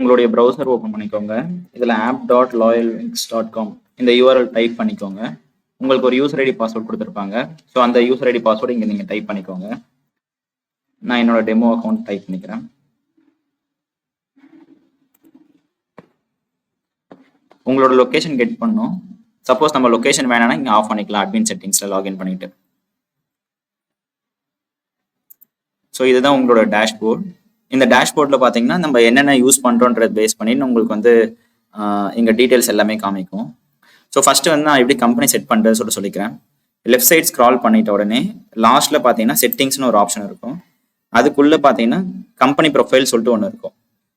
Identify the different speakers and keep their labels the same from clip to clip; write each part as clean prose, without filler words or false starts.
Speaker 1: உங்களுடைய browser open பண்ணிக்கோங்க. இதில் app.loyallinks.com இந்த URL டைப் பண்ணிக்கோங்க. உங்களுக்கு ஒரு யூசர் ஐடி பாஸ்வேர்ட் கொடுத்துருப்பாங்க. ஸோ அந்த யூசர் ஐடி பாஸ்வேர்டு இங்கே நீங்கள் டைப் பண்ணிக்கோங்க. நான் என்னோட டெமோ அக்கௌண்ட் டைப் பண்ணிக்கிறேன். உங்களோட லொக்கேஷன் கெட் பண்ணும். சப்போஸ் நம்ம லொக்கேஷன் வேணாம்னா இங்கே ஆஃப் பண்ணிக்கலாம். அட்மின் செட்டிங்ஸில் லாகின் பண்ணிட்டு. ஸோ இதுதான் உங்களோட டேஷ்போர்ட். இந்த டேஷ்போர்டில் பார்த்தீங்கன்னா நம்ம என்னென்ன யூஸ் பண்ணுறோன்றது பேஸ் பண்ணி உங்களுக்கு வந்து இங்கே டீட்டெயில்ஸ் எல்லாமே காமிக்கும். ஸோ ஃபஸ்ட்டு வந்து நான் எப்படி கம்பெனி செட் பண்ணுறது சொல்லிக்கிறேன். லெஃப்ட் சைட் ஸ்க்ரால் பண்ணிட்ட உடனே லாஸ்ட்டில் பார்த்தீங்கன்னா செட்டிங்ஸ்னு ஒரு ஆப்ஷன் இருக்கும். அதுக்குள்ளே பார்த்தீங்கன்னா கம்பெனி ப்ரொஃபைல் சொல்லிட்டு ஒன்று இருக்கும்.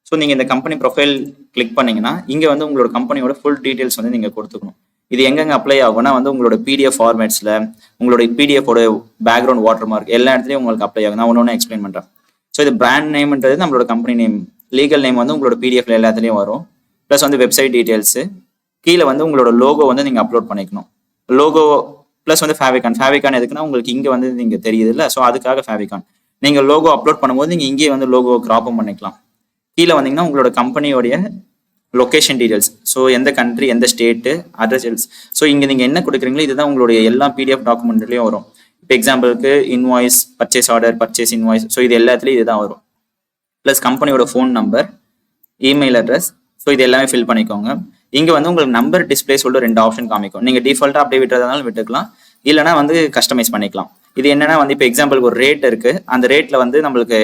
Speaker 1: ஸோ நீங்கள் இந்த கம்பெனி ப்ரொஃபைல் கிளிக் பண்ணிங்கன்னா இங்கே வந்து உங்களோட கம்பெனியோட ஃபுல் டீட்டெயில்ஸ் வந்து நீங்கள் கொடுத்துக்கணும். இது எங்கெங்கே அப்ளை ஆகும்னா வந்து உங்களோட PDF ஃபார்மேட்ஸில், உங்களுடைய PDFோட பேக்ரவுண்ட் வாட்டர் மார்க் எல்லா இடத்துலையும் உங்களுக்கு அப்ளை ஆகும். நான் ஒன்று எக்ஸ்பிளைன் பண்ணுறேன். ஸோ இது பிராண்ட் நேம்ன்றது நம்மளோட கம்பெனி நேம், லீகல் நேம் வந்து உங்களோட PDFல எல்லாத்துலேயும் வரும். ப்ளஸ் வந்து வெப்சைட் டீட்டெயில்ஸு, கீழே வந்து உங்களோட லோகோ வந்து நீங்கள் அப்லோட் பண்ணிக்கணும். லோகோ ப்ளஸ் வந்து ஃபேவிகான் எதுக்குன்னா உங்களுக்கு இங்கே வந்து நீங்கள் தெரியுது இல்லை, ஸோ அதுக்காக ஃபேவிகான். நீங்கள் லோகோ அப்லோட் பண்ணும்போது நீங்கள் இங்கேயே வந்து லோகோ கிராப்பும் பண்ணிக்கலாம். கீழே வந்தீங்கன்னா உங்களோட கம்பெனியோடைய லொக்கேஷன் டீடைல்ஸ், ஸோ எந்த கண்ட்ரி, எந்த ஸ்டேட்டு, அட்ரஸ். ஸோ இங்கே நீங்கள் என்ன கொடுக்குறீங்களோ இதுதான் உங்களுடைய எல்லா PDF டாக்குமெண்ட்லேயும் வரும். இப்போ எக்ஸாம்பிளுக்கு invoice, purchase order, purchase invoice, so இது எல்லாத்துலேயும் இதுதான் வரும். ப்ளஸ் கம்பெனியோட phone number, email address, so இது எல்லாமே ஃபில் பண்ணிக்கோங்க. இங்கே வந்து உங்களுக்கு நம்பர் டிஸ்பிளே சொல்லிட்டு 2 ஆப்ஷன் காமிக்கும். நீங்கள் டிஃபால்ட்டாக அப்படியே விட்டுறதுனாலும் விட்டுக்கலாம், இல்லைனா வந்து கஸ்டமைஸ் பண்ணிக்கலாம். இது என்னன்னா வந்து இப்போ எக்ஸாம்பிளுக்கு ஒரு ரேட் இருக்குது, அந்த ரேட்டில் வந்து நம்மளுக்கு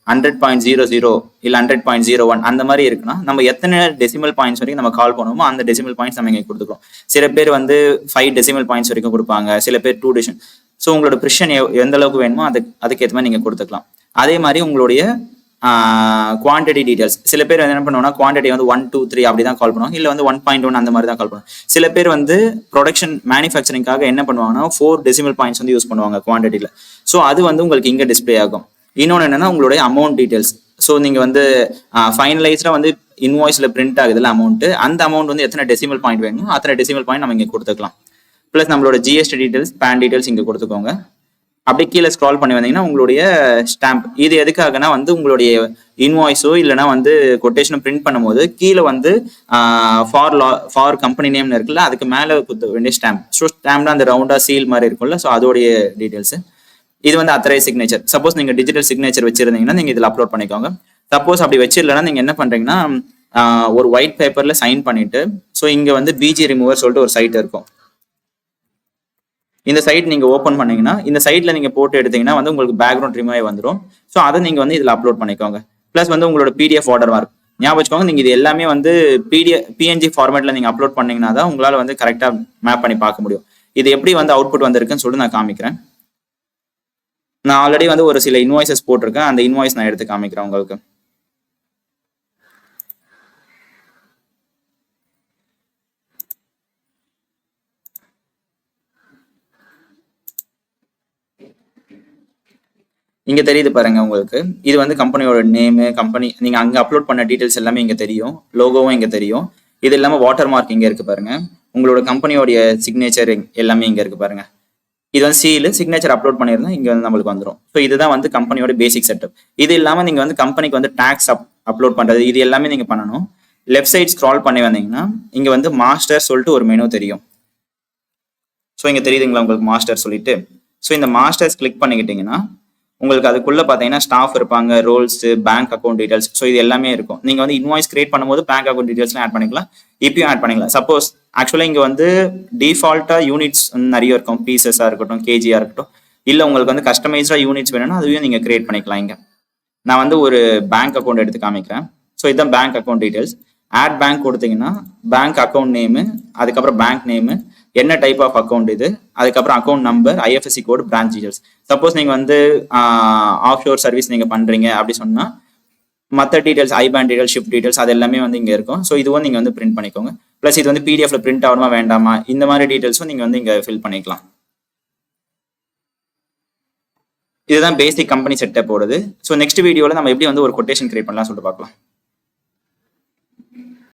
Speaker 1: 100.00 இல்லை 100.01 அந்த மாதிரி இருக்குன்னா நம்ம எத்தனை டெசிமல் பாயிண்ட்ஸ் வரைக்கும் நம்ம கால் பண்ணுவோமோ அந்த டெசிமல் பாயிண்ட்ஸ் நம்ம இங்கே கொடுத்துக்கலாம். சில பேர் வந்து 5 டெசிமல் பாயிண்ட்ஸ் வரைக்கும் கொடுப்பாங்க, சில பேர் 2 டெசிமல். ஸோ உங்களோட ப்ரிஷன் எந்த அளவுக்கு வேணுமோ அதுக்கேற்ற மாதிரி நீங்கள் கொடுத்துக்கலாம். அதே மாதிரி உங்களுடைய குவான்டிட்டி டீடைல்ஸ், சில பேர் என்ன பண்ணுவாங்கன்னா குவான்டிட்டி வந்து 1, 2, 3 அப்படி தான் கால் பண்ணுவாங்க, இல்லை வந்து 1.1 அந்த மாதிரி தான் கால் பண்ணுவாங்க. சில பேர் வந்து ப்ரொடக்ஷன் மேனுஃபேக்சரிங்காக என்ன பண்ணுவாங்கன்னா 4 டெசிமல் பாயிண்ட்ஸ் வந்து யூஸ் பண்ணுவாங்க குவான்டிட்டியில். ஸோ அது வந்து உங்களுக்கு இங்கே டிஸ்பிளே ஆகும். இன்னொன்று என்னன்னா உங்களுடைய அமௌண்ட் டீடைல்ஸ். ஸோ நீங்கள் வந்து ஃபைனலைஸ்டாக வந்து இன்வாய்ஸில் பிரிண்ட் ஆகுதுல அமௌண்ட், அந்த அமௌண்ட் வந்து எத்தனை டெசிமல் பாயிண்ட் வேணுமோ அத்தனை டெசிமல் பாயிண்ட் நம்ம இங்கே கொடுத்துக்கலாம். ப்ளஸ் நம்மளோட GST டீடைல்ஸ், பேன் டீடைல்ஸ் இங்கே கொடுத்துக்கோங்க. அப்படி கீழே ஸ்க்ரால் பண்ணி வந்தீங்கன்னா உங்களுடைய ஸ்டாம்ப். இது எதுக்காகனா வந்து உங்களுடைய இன்வாய்ஸோ இல்லைனா வந்து கொட்டேஷனோ பிரிண்ட் பண்ணும்போது கீழே வந்து ஃபார் கம்பெனி நேம்னு இருக்குல்ல, அதுக்கு மேலே கொடுத்த வேண்டிய ஸ்டாம்ப். ஸோ ஸ்டாம்ப்னா அந்த ரவுண்டாக சீல் மாதிரி இருக்கும்ல, ஸோ அதோடைய டீடைல்ஸ். இது வந்து அத்தரைஸ் சிக்னேச்சர். சப்போஸ் நீங்கள் டிஜிட்டல் சிக்னேச்சர் வச்சிருந்தீங்கன்னா நீங்கள் இதில் அப்லோட் பண்ணிக்கோங்க. சப்போஸ் அப்படி வச்சிடலன்னா நீங்கள் என்ன பண்ணுறீங்கன்னா ஒரு ஒயிட் பேப்பரில் சைன் பண்ணிட்டு, ஸோ இங்கே வந்து BG ரிமூவர் சொல்லிட்டு ஒரு சைட் இருக்கும். இந்த சைட் நீங்கள் ஓப்பன் பண்ணீங்கன்னா இந்த சைட்டில் நீங்கள் போட்டு எடுத்தீங்கன்னா வந்து உங்களுக்கு பேக்ரவுண்ட் ரிமூவ் வந்துடும். ஸோ அதை நீங்கள் வந்து இதில் அப்லோட் பண்ணிக்கோங்க. ப்ளஸ் வந்து உங்களோட PDF ஆர்டர் மார்க் ஞாபகம் வச்சுக்கோங்க. நீங்கள் இது எல்லாமே வந்து PNG ஃபார்மேட்டில் நீங்கள் அப்லோட் பண்ணீங்கன்னா தான் உங்களால் வந்து கரெக்டாக மேப் பண்ணி பார்க்க முடியும். இது எப்படி வந்து அவுட்புட் வந்திருக்குன்னு சொல்லிட்டு நான் காமிக்கிறேன். நான் ஆல்ரெடி வந்து ஒரு சில இன்வாய்ஸஸ் போட்டிருக்கேன், அந்த இன்வாய்ஸ் நான் எடுத்து காமிக்கிறேன் உங்களுக்கு. இங்கே தெரியுது பாருங்க உங்களுக்கு. இது வந்து கம்பெனியோட நேமு, கம்பெனி நீங்கள் அங்கே அப்லோட் பண்ண டீட்டெயில்ஸ் எல்லாமே இங்கே தெரியும், லோகோவும் இங்கே தெரியும். இது இல்லாமல் வாட்டர் மார்க் இங்கே இருக்கு பாருங்க, உங்களோட கம்பெனியோடைய சிக்னேச்சர் எல்லாமே இங்கே இருக்கு பாருங்க. இது வந்து சீல் சிக்னேச்சர் அப்லோட் பண்ணியிருந்தா இங்கே வந்து நம்மளுக்கு வந்துடும். ஸோ இதுதான் வந்து கம்பெனியோட பேசிக் செட்டப். இது இல்லாமல் நீங்கள் வந்து கம்பெனிக்கு வந்து டேக்ஸ் அப்லோட் பண்ணுறது, இது எல்லாமே நீங்கள் பண்ணணும். லெஃப்ட் சைட் ஸ்க்ரால் பண்ணி வந்தீங்கன்னா இங்கே வந்து மாஸ்டர் சொல்லிட்டு ஒரு மெனு தெரியும். ஸோ இங்கே தெரியுதுங்களா உங்களுக்கு மாஸ்டர் சொல்லிட்டு. ஸோ இந்த மாஸ்டர்ஸ் கிளிக் பண்ணிக்கிட்டீங்கன்னா உங்களுக்கு அதுக்குள்ள பார்த்தீங்கன்னா ஸ்டாஃப் இருப்பாங்க, roles, bank account details, so இது எல்லாமே இருக்கும். நீங்கள் வந்து இன்வாய்ஸ் கிரியேட் பண்ணும்போது பேங்க் அக்கௌண்ட் டீடைல்ஸ்லாம் ஆட் பண்ணிக்கலாம், இப்பயும் ஆட் பண்ணிக்கலாம். சப்போஸ் ஆக்சுவலாக இங்கே வந்து டிஃபால்ட்டாக யூனிட்ஸ் நிறைய இருக்கும், பீசஸாக இருக்கட்டும், கேஜியாக இருக்கட்டும், இல்லை உங்களுக்கு வந்து கஸ்டமைஸ்டாக யூனிட்ஸ் வேணும்னா அதுவும் நீங்கள் கிரியேட் பண்ணிக்கலாம். இங்கே நான் வந்து ஒரு பேங்க் அக்கௌண்ட் எடுத்து காமிக்கிறேன். ஸோ இதுதான் bank account details. Add bank கொடுத்தீங்கன்னா பேங்க் அக்கௌண்ட் நேமு, அதுக்கப்புறம் பேங்க் நேமு, என்ன டைப் ஆஃப் அக்கௌண்ட் இது, அதுக்கப்புறம் account number, IFSC code, branch details. Suppose நீங்கள் வந்து ஆஃப்ஷோர் சர்வீஸ் நீங்கள் பண்ணுறீங்க அப்படி சொன்னால் மற்ற details, IBAN details, SWIFT details அது எல்லாமே வந்து இங்கே இருக்கும். ஸோ இதுவும் நீங்கள் வந்து பிரிண்ட் பண்ணிக்கோங்க. ப்ளஸ் இது வந்து PDFல பிரிண்ட் ஆகணுமா வேண்டாமா இந்த மாதிரி டீடைல்ஸும் நீங்கள் வந்து இங்கே ஃபில் பண்ணிக்கலாம். இதுதான் பேசிக் கம்பெனி செட்டப் போடுது. ஸோ நெக்ஸ்ட் வீடியோவில் நம்ம எப்படி வந்து ஒரு கொட்டேஷன் கிரியேட் பண்ணலாம் சொல்லிட்டு பார்க்கலாம்.